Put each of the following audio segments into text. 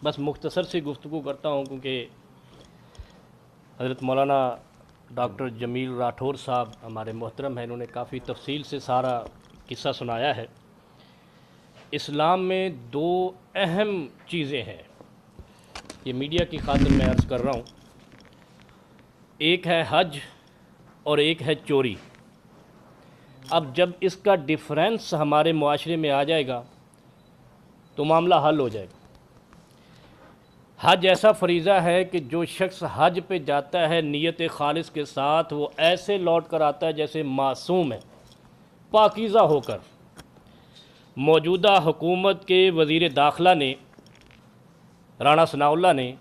بس مختصر سی گفتگو کرتا ہوں کیونکہ حضرت مولانا ڈاکٹر جمیل راٹھور صاحب ہمارے محترم ہیں، انہوں نے کافی تفصیل سے سارا قصہ سنایا ہے۔ اسلام میں دو اہم چیزیں ہیں، یہ میڈیا کی خاطر میں عرض کر رہا ہوں، ایک ہے حج اور ایک ہے چوری۔ اب جب اس کا ڈیفرنس ہمارے معاشرے میں آ جائے گا تو معاملہ حل ہو جائے گا۔ حج ایسا فریضہ ہے کہ جو شخص حج پہ جاتا ہے نیت خالص کے ساتھ، وہ ایسے لوٹ کر آتا ہے جیسے معصوم ہے، پاکیزہ ہو کر۔ موجودہ حکومت کے وزیر داخلہ نے، رانا ثناءاللہ نے،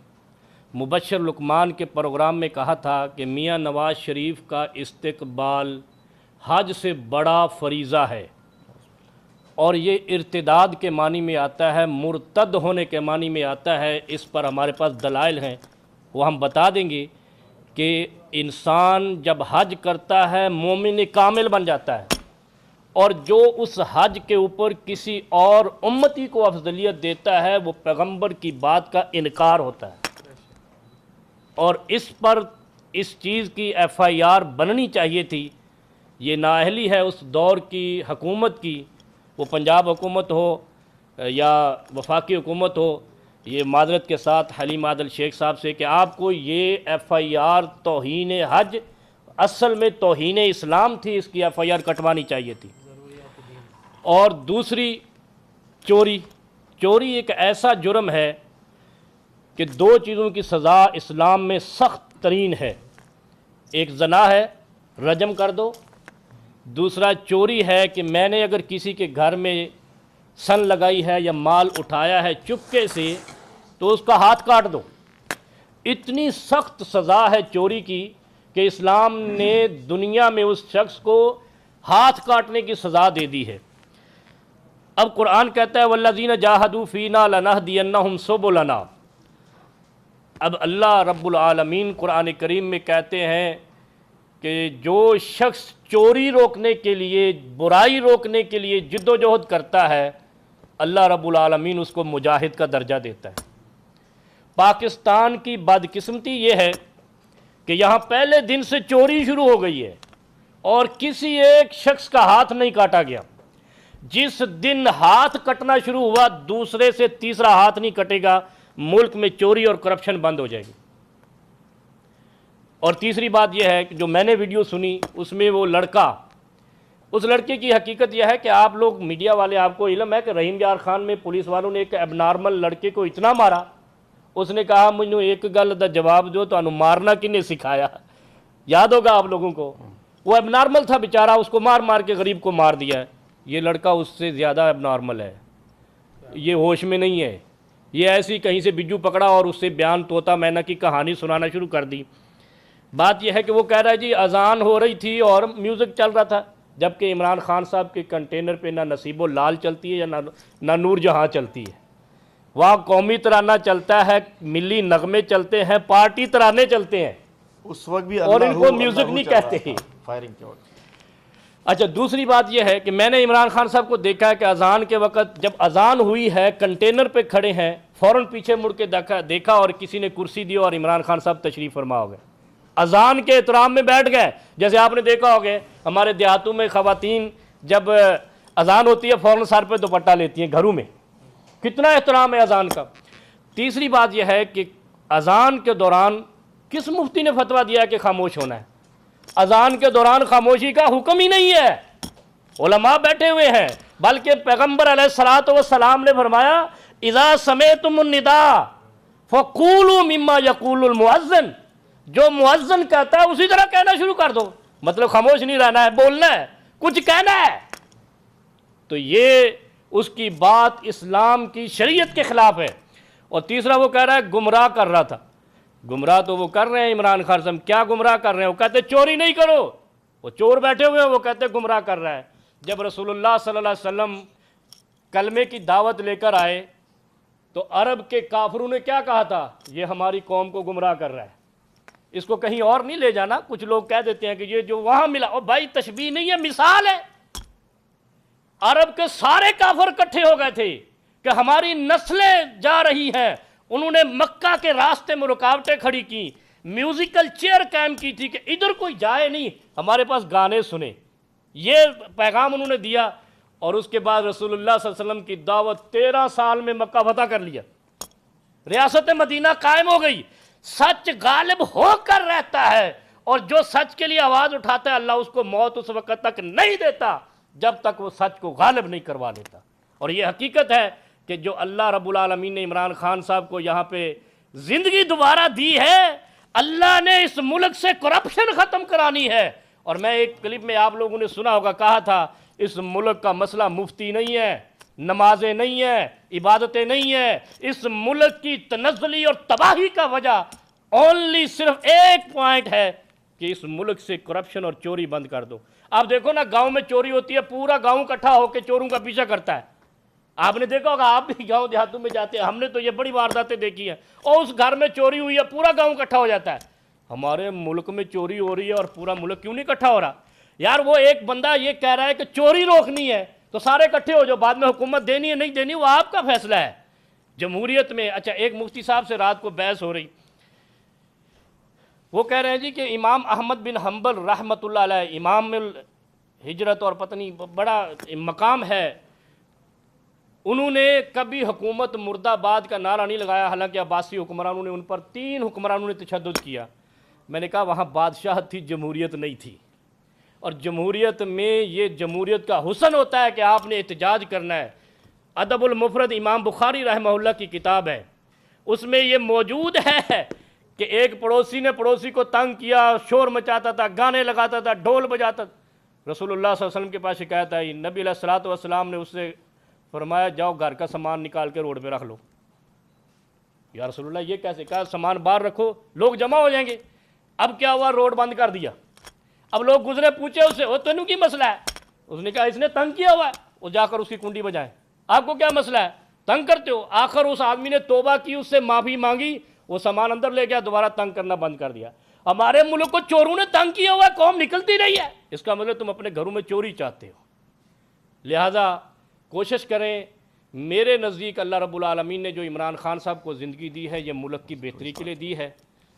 مبشر لقمان کے پروگرام میں کہا تھا کہ میاں نواز شریف کا استقبال حج سے بڑا فریضہ ہے، اور یہ ارتداد کے معنی میں آتا ہے، مرتد ہونے کے معنی میں آتا ہے۔ اس پر ہمارے پاس دلائل ہیں، وہ ہم بتا دیں گے کہ انسان جب حج کرتا ہے مومن کامل بن جاتا ہے، اور جو اس حج کے اوپر کسی اور امتی کو افضلیت دیتا ہے وہ پیغمبر کی بات کا انکار ہوتا ہے، اور اس پر اس چیز کی ایف آئی آر بننی چاہیے تھی۔ یہ نااہلی ہے اس دور کی حکومت کی، وہ پنجاب حکومت ہو یا وفاقی حکومت ہو، یہ معذرت کے ساتھ حلیم عادل شیخ صاحب سے کہ آپ کو یہ ایف آئی آر توہین حج، اصل میں توہین اسلام تھی، اس کی ایف آئی آر کٹوانی چاہیے تھی۔ اور دوسری چوری ایک ایسا جرم ہے کہ دو چیزوں کی سزا اسلام میں سخت ترین ہے، ایک زنا ہے، رجم کر دو، دوسرا چوری ہے کہ میں نے اگر کسی کے گھر میں سن لگائی ہے یا مال اٹھایا ہے چپکے سے تو اس کا ہاتھ کاٹ دو۔ اتنی سخت سزا ہے چوری کی کہ اسلام نے دنیا میں اس شخص کو ہاتھ کاٹنے کی سزا دے دی ہے۔ اب قرآن کہتا ہے وَالَّذِينَ جَاهَدُوا فِينَا لَنَهْدِيَنَّهُمْ سُبُلَنَا۔ اب اللہ رب العالمین قرآن کریم میں کہتے ہیں کہ جو شخص چوری روکنے کے لیے، برائی روکنے کے لیے جد و جہد کرتا ہے، اللہ رب العالمین اس کو مجاہد کا درجہ دیتا ہے۔ پاکستان کی بدقسمتی یہ ہے کہ یہاں پہلے دن سے چوری شروع ہو گئی ہے اور کسی ایک شخص کا ہاتھ نہیں کاٹا گیا۔ جس دن ہاتھ کٹنا شروع ہوا دوسرے سے تیسرا ہاتھ نہیں کٹے گا، ملک میں چوری اور کرپشن بند ہو جائے گی۔ اور تیسری بات یہ ہے کہ جو میں نے ویڈیو سنی اس میں وہ لڑکا، اس لڑکے کی حقیقت یہ ہے کہ آپ لوگ میڈیا والے، آپ کو علم ہے کہ رحیم یار خان میں پولیس والوں نے ایک اب نارمل لڑکے کو اتنا مارا، اس نے کہا مجھے ایک گل دا جواب دو، تو مارنا کنے سکھایا؟ یاد ہوگا آپ لوگوں کو، وہ اب نارمل تھا بیچارہ، اس کو مار مار کے غریب کو مار دیا ہے۔ یہ لڑکا اس سے زیادہ اب نارمل ہے، یہ ہوش میں نہیں ہے، یہ ایسی کہیں سے بجو پکڑا اور اس سے بیان طوطا مینا کی کہانی سنانا شروع کر دی۔ بات یہ ہے کہ وہ کہہ رہا ہے جی اذان ہو رہی تھی اور میوزک چل رہا تھا، جبکہ عمران خان صاحب کے کنٹینر پہ نہ نصیب و لال چلتی ہے یا نہ نور جہاں چلتی ہے، وہاں قومی ترانہ چلتا ہے، ملی نغمے چلتے ہیں، پارٹی ترانے چلتے ہیں، اس وقت بھی اور ان کو میوزک نہیں کہتے ہیں۔ فائرنگ کے وقت۔ اچھا، دوسری بات یہ ہے کہ میں نے عمران خان صاحب کو دیکھا ہے کہ اذان کے وقت جب اذان ہوئی ہے کنٹینر پہ کھڑے ہیں، فوراً پیچھے مڑ کے دیکھا اور کسی نے کرسی دی اور عمران خان صاحب تشریف فرما ہو گئے، اذان کے احترام میں بیٹھ گئے۔ جیسے آپ نے دیکھا ہوگا ہمارے دیہاتوں میں خواتین جب اذان ہوتی ہے فوراً سر پہ دوپٹہ لیتی ہیں، گھروں میں کتنا احترام ہے اذان کا۔ تیسری بات یہ ہے کہ اذان کے دوران کس مفتی نے فتویٰ دیا ہے کہ خاموش ہونا ہے؟ اذان کے دوران خاموشی کا حکم ہی نہیں ہے، علماء بیٹھے ہوئے ہیں، بلکہ پیغمبر علیہ الصلوۃ والسلام نے فرمایا اذا سمعتم النداء فقولوا مما يقول المؤذن، جو مؤذن کہتا ہے اسی طرح کہنا شروع کر دو، مطلب خاموش نہیں رہنا ہے، بولنا ہے، کچھ کہنا ہے۔ تو یہ اس کی بات اسلام کی شریعت کے خلاف ہے۔ اور تیسرا وہ کہہ رہا ہے گمراہ کر رہا تھا، گمراہ تو وہ کر رہے ہیں عمران خان صاحب، کیا گمراہ کر رہے ہیں؟ وہ کہتے چوری نہیں کرو، وہ چور بیٹھے ہوئے ہیں، وہ کہتے گمراہ کر رہا ہے۔ جب رسول اللہ صلی اللہ علیہ وسلم کلمے کی دعوت لے کر آئے تو عرب کے کافروں نے کیا کہا تھا؟ یہ ہماری قوم کو گمراہ کر رہا ہے، اس کو کہیں اور نہیں لے جانا۔ کچھ لوگ کہہ دیتے ہیں کہ یہ جو وہاں ملا، او بھائی تشبیہ نہیں ہے، مثال ہے۔ عرب کے سارے کافر اکٹھے ہو گئے تھے کہ ہماری نسلیں جا رہی ہیں انہوں نے مکہ کے راستے میں رکاوٹیں کھڑی کی، میوزیکل چیئر قائم کی تھی کہ ادھر کوئی جائے نہیں، ہمارے پاس گانے سنے، یہ پیغام انہوں نے دیا۔ اور اس کے بعد رسول اللہ صلی اللہ علیہ وسلم کی دعوت 13 سال میں مکہ فتح کر لیا، ریاست مدینہ قائم ہو گئی۔ سچ غالب ہو کر رہتا ہے، اور جو سچ کے لیے آواز اٹھاتا ہے اللہ اس کو موت اس وقت تک نہیں دیتا جب تک وہ سچ کو غالب نہیں کروا لیتا۔ اور یہ حقیقت ہے کہ جو اللہ رب العالمین نے عمران خان صاحب کو یہاں پہ زندگی دوبارہ دی ہے، اللہ نے اس ملک سے کرپشن ختم کرانی ہے۔ اور میں ایک کلپ میں آپ لوگوں نے سنا ہوگا، کہا تھا اس ملک کا مسئلہ مفتی نہیں ہے، نمازیں نہیں ہیں، عبادتیں نہیں ہیں، اس ملک کی تنزلی اور تباہی کا وجہ اونلی صرف ایک پوائنٹ ہے کہ اس ملک سے کرپشن اور چوری بند کر دو۔ آپ دیکھو نا، گاؤں میں چوری ہوتی ہے، پورا گاؤں اکٹھا ہو کے چوروں کا پیچھا کرتا ہے۔ آپ نے دیکھا ہوگا، آپ بھی گاؤں دیہاتوں میں جاتے ہیں، ہم نے تو یہ بڑی وارداتیں دیکھی ہیں، اور اس گھر میں چوری ہوئی ہے پورا گاؤں اکٹھا ہو جاتا ہے۔ ہمارے ملک میں چوری ہو رہی ہے اور پورا ملک کیوں نہیں اکٹھا ہو رہا؟ یار وہ ایک بندہ یہ کہہ رہا ہے کہ چوری روکنی ہے تو سارے اکٹھے ہو جاؤ، بعد میں حکومت دینی ہے نہیں دینی وہ آپ کا فیصلہ ہے۔ جمہوریت میں اچھا ایک مفتی صاحب سے رات کو بحث ہو رہی، وہ کہہ رہے ہیں جی کہ امام احمد بن حنبل رحمۃ اللہ علیہ، امام الہجرت اور پتہ نہیں بڑا مقام ہے، انہوں نے کبھی حکومت مرد آباد کا نعرہ نہیں لگایا، حالانکہ عباسی حکمرانوں نے ان پر 3 حکمرانوں نے تشدد کیا۔ میں نے کہا وہاں بادشاہت تھی، جمہوریت نہیں تھی، اور جمہوریت میں یہ جمہوریت کا حسن ہوتا ہے کہ آپ نے احتجاج کرنا ہے۔ ادب المفرد امام بخاری رحمہ اللہ کی کتاب ہے، اس میں یہ موجود ہے کہ ایک پڑوسی نے پڑوسی کو تنگ کیا، شور مچاتا تھا، گانے لگاتا تھا، ڈھول بجاتا تھا۔ رسول اللہ صلی اللہ علیہ وسلم کے پاس شکایت آئی، نبی علیہ الصلوۃ والسلام نے اس سے فرمایا جاؤ گھر کا سامان نکال کے روڈ پہ رکھ لو۔ یا رسول اللہ یہ کیسے؟ کہا سامان باہر رکھو، لوگ جمع ہو جائیں گے۔ اب کیا ہوا؟ روڈ بند کر دیا۔ اب لوگ گزرے، پوچھے اس سے، وہ تینوں کی مسئلہ ہے؟ اس نے کہا اس نے تنگ کیا ہوا ہے، وہ جا کر اس کی کنڈی بجائیں، آپ کو کیا مسئلہ ہے، تنگ کرتے ہو؟ آخر اس آدمی نے توبہ کی، اس سے معافی مانگی، وہ سامان اندر لے گیا، دوبارہ تنگ کرنا بند کر دیا۔ ہمارے ملک کو چوروں نے تنگ کیا ہوا ہے، قوم نکلتی رہی ہے، اس کا مطلب تم اپنے گھروں میں چوری چاہتے ہو۔ لہذا کوشش کریں، میرے نزدیک اللہ رب العالمین نے جو عمران خان صاحب کو زندگی دی ہے یہ ملک کی بہتری کے لیے دی ہے،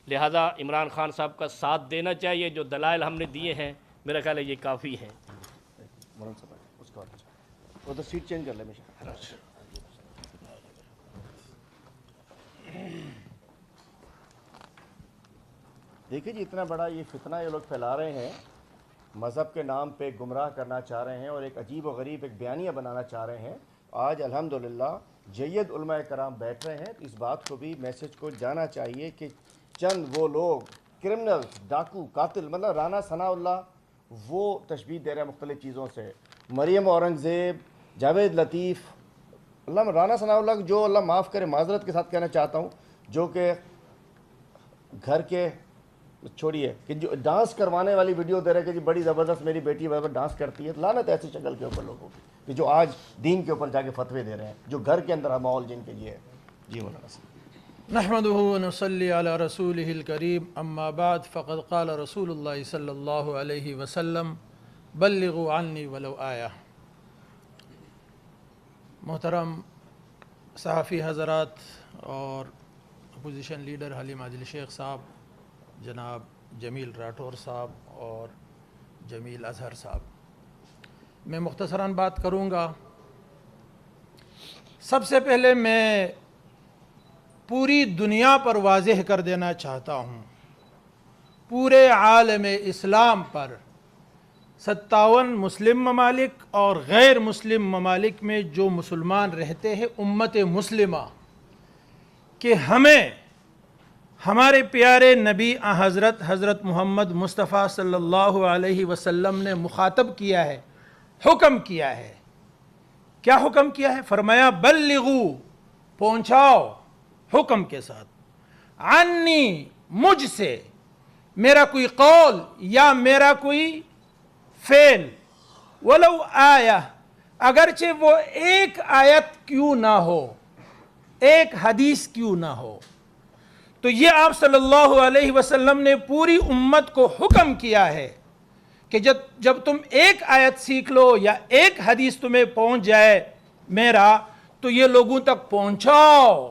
لہذا عمران خان صاحب کا ساتھ دینا چاہیے۔ جو دلائل ہم نے دیے ہیں میرا خیال ہے یہ کافی ہیں۔ مولانا صاحب اس کا ادھر سیٹ چینج کر لیں ہمیشہ۔ دیکھیں جی، اتنا بڑا یہ فتنہ یہ لوگ پھیلا رہے ہیں، مذہب کے نام پہ گمراہ کرنا چاہ رہے ہیں اور ایک عجیب و غریب ایک بیانیہ بنانا چاہ رہے ہیں۔ آج الحمدللہ جید علماء کرام بیٹھ رہے ہیں، اس بات کو بھی میسج کو جانا چاہیے کہ چند وہ لوگ کرمنل، ڈاکو، قاتل، مطلب رانا ثناء اللہ وہ تشبیہ دے رہے ہیں مختلف چیزوں سے، مریم اورنگزیب، جاوید لطیف، اللہ رانا ثناء اللہ جو اللہ معاف کرے، معذرت کے ساتھ کہنا چاہتا ہوں، جو کہ گھر کے چھوڑیے کہ جو ڈانس کروانے والی ویڈیو دے رہے کہ جی بڑی زبردست میری بیٹی ڈانس کرتی ہے، لعنت ایسی شکل کے اوپر لوگوں کی کہ جو آج دین کے اوپر جا کے فتوے دے رہے ہیں، جو گھر کے اندر ماحول جن کے لیے ہے۔ جی مولانا صاحب۔ نحمده ونصلي على رسوله الكريم اما بعد فقد قال رسول الله صلی اللہ علیہ وسلم بلغوا عني ولو آیہ۔ محترم صحافی حضرات اور اپوزیشن لیڈر حلیم عادل شیخ صاحب، جناب جمیل راٹھور صاحب اور جمیل اظہر صاحب، میں مختصراً بات کروں گا۔ سب سے پہلے میں پوری دنیا پر واضح کر دینا چاہتا ہوں، پورے عالم اسلام پر 57 مسلم ممالک اور غیر مسلم ممالک میں جو مسلمان رہتے ہیں امت مسلمہ، کہ ہمیں ہمارے پیارے نبی حضرت محمد مصطفیٰ صلی اللہ علیہ وسلم نے مخاطب کیا ہے، حکم کیا ہے۔ کیا حکم کیا ہے؟ فرمایا بلغو، پہنچاؤ حکم کے ساتھ، عنی، مجھ سے، میرا کوئی قول یا میرا کوئی فعل، ولو آیہ، اگرچہ وہ ایک آیت کیوں نہ ہو، ایک حدیث کیوں نہ ہو۔ تو یہ آپ صلی اللہ علیہ وسلم نے پوری امت کو حکم کیا ہے کہ جب تم ایک آیت سیکھ لو یا ایک حدیث تمہیں پہنچ جائے میرا، تو یہ لوگوں تک پہنچاؤ،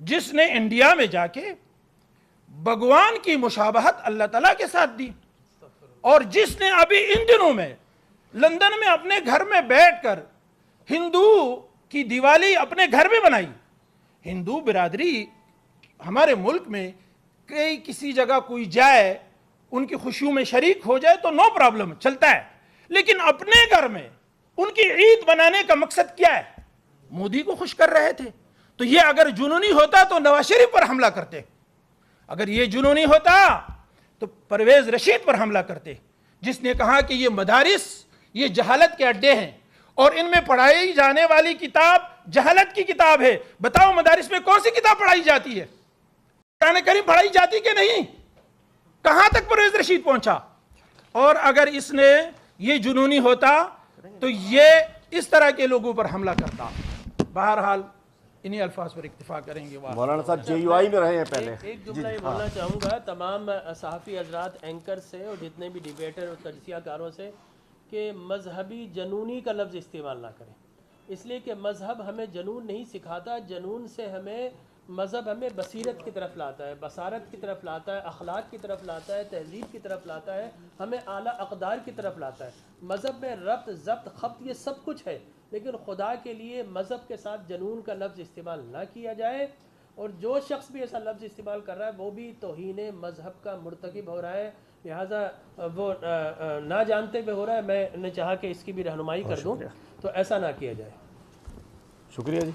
جس نے انڈیا میں جا کے بھگوان کی مشابہت اللہ تعالیٰ کے ساتھ دی، اور جس نے ابھی ان دنوں میں لندن میں اپنے گھر میں بیٹھ کر ہندو کی دیوالی اپنے گھر میں بنائی۔ ہندو برادری ہمارے ملک میں کسی جگہ کوئی جائے، ان کی خوشیوں میں شریک ہو جائے تو نو پرابلم، چلتا ہے، لیکن اپنے گھر میں ان کی عید بنانے کا مقصد کیا ہے؟ مودی کو خوش کر رہے تھے۔ تو یہ اگر جنونی ہوتا تو نواز شریف پر حملہ کرتے، اگر یہ جنونی ہوتا تو پرویز رشید پر حملہ کرتے، جس نے کہا کہ یہ مدارس یہ جہالت کے اڈے ہیں اور ان میں پڑھائی جانے والی کتاب جہالت کی کتاب ہے۔ بتاؤ مدارس میں کون سی کتاب پڑھائی جاتی ہے؟ قرآن کریم پڑھائی جاتی کہ نہیں؟ کہاں تک پرویز رشید پہنچا؟ اور اگر اس نے یہ جنونی ہوتا تو یہ اس طرح کے لوگوں پر حملہ کرتا۔ بہرحال انہی الفاظ پر اکتفا کریں گے۔ مولانا صاحب JUI میں رہے ہیں پہلے۔ ایک جملہ یہ بولنا چاہوں گا تمام صحافی حضرات، اینکر سے اور جتنے بھی ڈیبیٹر اور تجزیہ کاروں سے، کہ مذہبی جنونی کا لفظ استعمال نہ کریں، اس لیے کہ مذہب ہمیں جنون نہیں سکھاتا۔ جنون سے مذہب ہمیں بصیرت کی طرف لاتا ہے، بصارت کی طرف لاتا ہے، اخلاق کی طرف لاتا ہے، تہذیب کی طرف لاتا ہے، ہمیں اعلیٰ اقدار کی طرف لاتا ہے۔ مذہب میں ربط، ضبط، خبط یہ سب کچھ ہے، لیکن خدا کے لیے مذہب کے ساتھ جنون کا لفظ استعمال نہ کیا جائے، اور جو شخص بھی ایسا لفظ استعمال کر رہا ہے وہ بھی توہین مذہب کا مرتکب ہو رہا ہے، لہٰذا وہ نہ جانتے ہوئے ہو رہا ہے۔ میں نے چاہا کہ اس کی بھی رہنمائی کر دوں، تو ایسا نہ کیا جائے۔ شکریہ جی۔